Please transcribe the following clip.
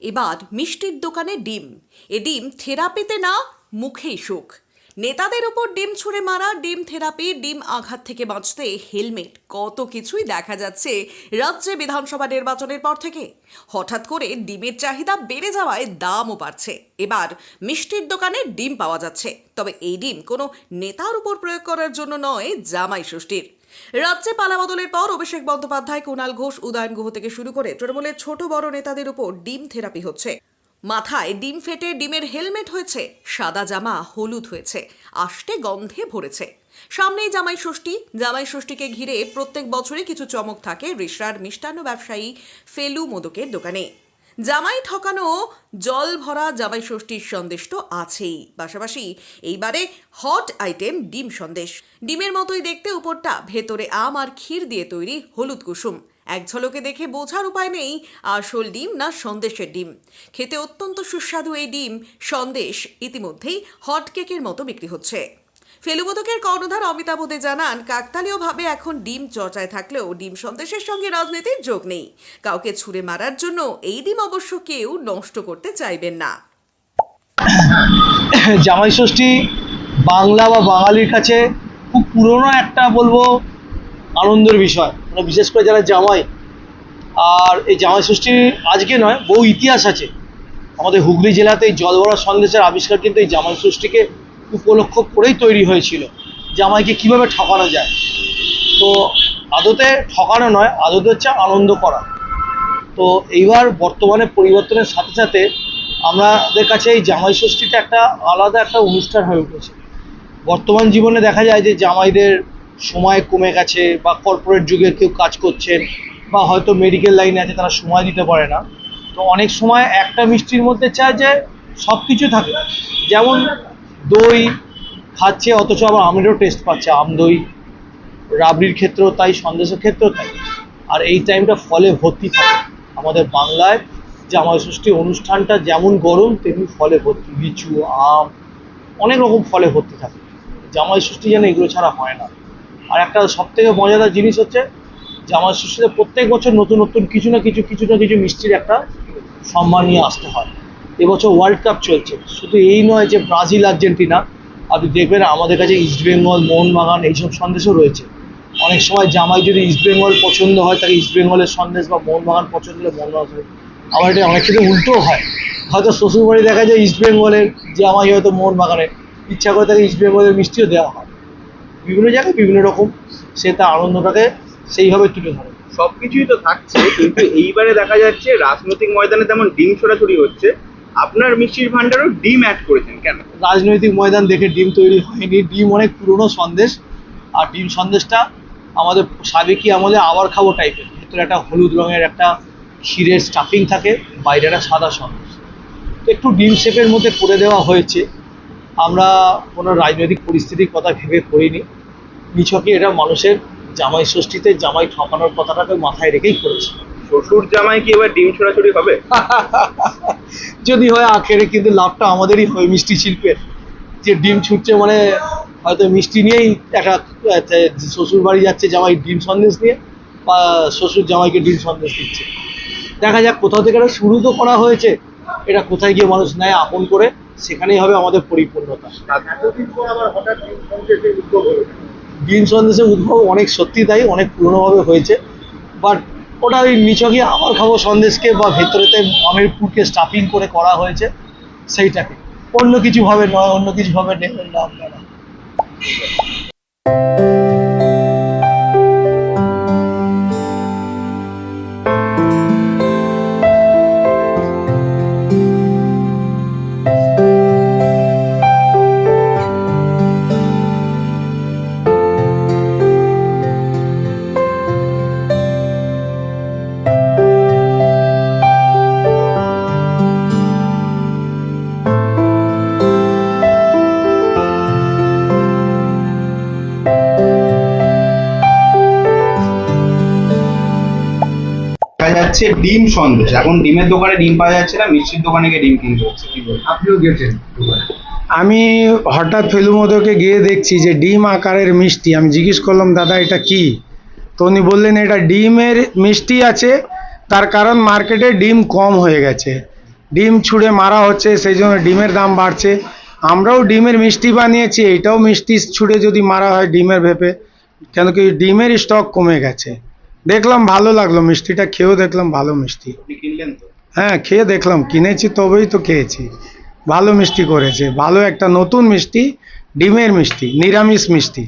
এবার মিষ্টির দোকানে ডিম। এ ডিম থেরাপিতে না, মুখেই সুখ। নেতাদের ওপর ডিম ছুঁড়ে মারা, ডিম থেরাপি, ডিম আঘাত থেকে বাঁচতে হেলমেট, কত কিছুই দেখা যাচ্ছে রাজ্যে বিধানসভা নির্বাচনের পর থেকে। হঠাৎ করে ডিমের চাহিদা বেড়ে যাওয়ায় দামও বাড়ছে। এবার মিষ্টির দোকানে ডিম পাওয়া যাচ্ছে, তবে এই ডিম কোনো নেতার উপর প্রয়োগ করার জন্য নয়, জামাই ষষ্ঠীর। রাজ্যে পালাবদলের পর অভিষেক বন্দ্যোপাধ্যায়, কুণাল ঘোষ, উদয়ন গুহ থেকে শুরু করে তৃণমূলের ছোট বড় নেতাদের উপর ডিম থেরাপি হচ্ছে। মাথায় ডিম ফেটে ডিমের হেলমেট হয়েছে, সাদা জামা হলুদ হয়েছে, আষ্টে গন্ধে ভরেছে। সামনেই জামাই ষষ্ঠী। জামাই ষষ্ঠীকে ঘিরে প্রত্যেক বছরই কিছু চমক থাকে রিষড়ার মিষ্টান্ন ব্যবসায়ী ফেলু মোদকের দোকানে। জামাই ঠকানো, জল ভরা জামাই ষষ্ঠীর সন্দেশ তো আছেই, পাশাপাশি এইবারে হট আইটেম ডিম সন্দেশ। ডিমের মতোই দেখতে, উপরটা ভেতরে আম আর ক্ষীর দিয়ে তৈরি হলুদ কুসুম। এক ঝলকে দেখে বোঝার উপায় নেই আসল ডিম না সন্দেশের ডিম। খেতে অত্যন্ত সুস্বাদু এই ডিম সন্দেশ ইতিমধ্যেই হট কেকের মতো বিক্রি হচ্ছে। ফেলুবোধকের কর্ণধার অমিতাভ দে জানান, কাকতালীয়ভাবে এখন ডিম চর্চায় থাকলেও ডিম সন্দেশের সঙ্গে রাজনীতির যোগ নেই। কাউকে ছুঁড়ে মারার জন্য এই ডিম অবশ্য কেউ নষ্ট করতে চাইবেন না। জামাই ষষ্ঠী বাংলা বা বাঙালির কাছে খুব পুরনো একটা বলবো আনন্দের বিষয়, মানে বিশেষ করে যারা জামাই। আর এই জামাই ষষ্ঠী আজকে নয়, বহু ইতিহাস আছে। আমাদের হুগলি জেলাতে এই জলভরা সন্দেশের আবিষ্কার কিন্তু এই জামাই ষষ্ঠীকে উপলক্ষ করেই তৈরি হয়েছিল, জামাইকে কিভাবে ঠকানো যায়। তো আদতে ঠকানো নয়, আদতে হচ্ছে আনন্দ করা। তো এইবার বর্তমানে পরিবর্তনের সাথে সাথে আমাদের কাছে এই জামাই ষষ্ঠীটা একটা আলাদা একটা অনুষ্ঠান হয়ে উঠেছে। বর্তমান জীবনে দেখা যায় যে জামাইদের সময় কমে গেছে, বা কর্পোরেট যুগে কেউ কাজ করছেন, বা হয়তো মেডিকেল লাইনে আছে, তারা সময় দিতে পারে না। তো অনেক সময় একটা মিষ্টির মধ্যে চায় যে সব কিছু থাকে, যেমন দই খাচ্ছে অথচ আবার আমেরও টেস্ট পাচ্ছে, আম দই। রাবড়ির ক্ষেত্রেও তাই, সন্দেশের ক্ষেত্রেও তাই। আর এই টাইমটা ফলে ভর্তি থাকে। আমাদের বাংলায় জামাই ষষ্ঠী অনুষ্ঠানটা যেমন গরম তেমনি ফলে ভর্তি, লিচু, আম, অনেক রকম ফলে ভর্তি থাকে। জামাই ষষ্ঠী যেন এগুলো ছাড়া হয় না। আর একটা সব থেকে মজাদার জিনিস হচ্ছে, জামাই ষষ্ঠীতে প্রত্যেক বছর নতুন নতুন কিছু না কিছু মিষ্টির একটা সম্মান নিয়ে আসতে হয়। এবছর ওয়ার্ল্ড কাপ চলছে, শুধু এই নয় যে ব্রাজিল আর্জেন্টিনা, আপনি দেখবেন আমাদের কাছে ইস্টবেঙ্গল, মোহনবাগান এইসব সন্দেশও রয়েছে। অনেক সময় জামাই যদি ইস্টবেঙ্গল পছন্দ হয়, তাকে ইস্টবেঙ্গলের সন্দেশ, বা মোহনবাগান পছন্দ হলে মোহনবাগান। আবার এটা অনেক ক্ষেত্রে উল্টোও হয়, হয়তো শ্বশুরবাড়ি দেখা যায় ইস্টবেঙ্গলের, জামাই হয়তো মোহনবাগানের, ইচ্ছা করে তাকে ইস্টবেঙ্গলের মিষ্টিও দেওয়া হয়। বিভিন্ন জায়গায় বিভিন্ন রকম সে তার আনন্দটাকে সেইভাবে তুলে ধরে। সবকিছুই তো থাকছে, কিন্তু এইবারে দেখা যাচ্ছে রাজনৈতিক ময়দানে তেমন ডিম ছোড়াছুড়ি হচ্ছে, আপনার মিষ্টির ভান্ডারও ডিম অ্যাড করেছেন কেন? রাজনৈতিক ময়দান দেখে ডিম তৈরি হয়নি, ডিম অনেক পুরনো সন্দেশ। আর ডিম সন্দেশটা আমাদের সাবেকি আমলে আবার খাবো টাইপের। ভেতরে একটা হলুদ রঙের একটা ক্ষীরের স্টাফিং থাকে, বাইরে একটা সাদা সন্দেশ। তো একটু ডিম শেপের মধ্যে করে দেওয়া হয়েছে। আমরা কোনো রাজনৈতিক পরিস্থিতির কথা ভেবে করিনি, নিছকে এটা মানুষের জামাই ষষ্ঠীতে জামাই ঠকানোর কথাটাকে মাথায় রেখেই করেছি। শ্বশুর জামাই কি এবার ডিম ছোড়াছুড়ি হবে? যদি হয় আখেরে কিন্তু লাভটা আমাদেরই হয় মিষ্টি শিল্পের, যে ডিম ছুটছে মানে হয়তো মিষ্টি নিয়েই একটা শ্বশুর বাড়ি যাচ্ছে জামাই ডিম সন্দেশ নিয়ে, বা শ্বশুর জামাইকে ডিম সন্দেশ দিচ্ছে। দেখা যাক, কোথাও থেকে এটা শুরু তো করা হয়েছে, এটা কোথায় গিয়ে মানুষ নেয় আপন করে, সেখানেই হবে আমাদের পরিপূর্ণতা। এতদিন পর আবার হঠাৎ ডিম সন্দেশের উদ্যোগ হলো। ডিম সন্দেশের উদ্ভব অনেক সত্যি তাই, অনেক পুরনোভাবে হয়েছে। বাট ওটা ওই নিছকই আমার খাবো সন্দেশকে, বা ভেতরেতে আমের পুরকে স্টাফিং করে করা হয়েছে সেইটাকে, অন্য কিছুভাবে নয়, অন্য কিছুভাবে নেবেন না আপনারা। দেখা যাচ্ছে ডিম সন্দেশ, এখন ডিমের দোকানে ডিম পাওয়া যাচ্ছে না, মিষ্টির দোকানে গিয়ে ডিম কিনতে হচ্ছে। কি বলবো, আপনিও গেছেন দোকানে? আমি হঠাৎ ফেলুমোদকে গিয়ে দেখছি যে ডিম আকারের মিষ্টি। আমি জিজ্ঞেস করলাম, দাদা এটা কি? তো উনি বললেন এটা ডিমের মিষ্টি আছে, তার কারণ মার্কেটে ডিম কম হয়ে গেছে, ডিম ছুঁড়ে মারা হচ্ছে, সেই জন্য ডিমের দাম বাড়ছে। আমরাও ডিমের মিষ্টি বানিয়েছি, এটাও মিষ্টি ছুঁড়ে যদি মারা হয় ডিমের ভেপে, কেন কি ডিমের স্টক কমে গেছে। দেখলাম ভালো লাগলো মিষ্টিটা, খেয়েও দেখলাম ভালো মিষ্টি। আপনি কিনলেন তো? হ্যাঁ খেয়ে দেখলাম, কিনেছি তবেই তো খেয়েছি। ভালো মিষ্টি করেছে, ভালো একটা নতুন মিষ্টি, ডিমের মিষ্টি, নিরামিষ মিষ্টি।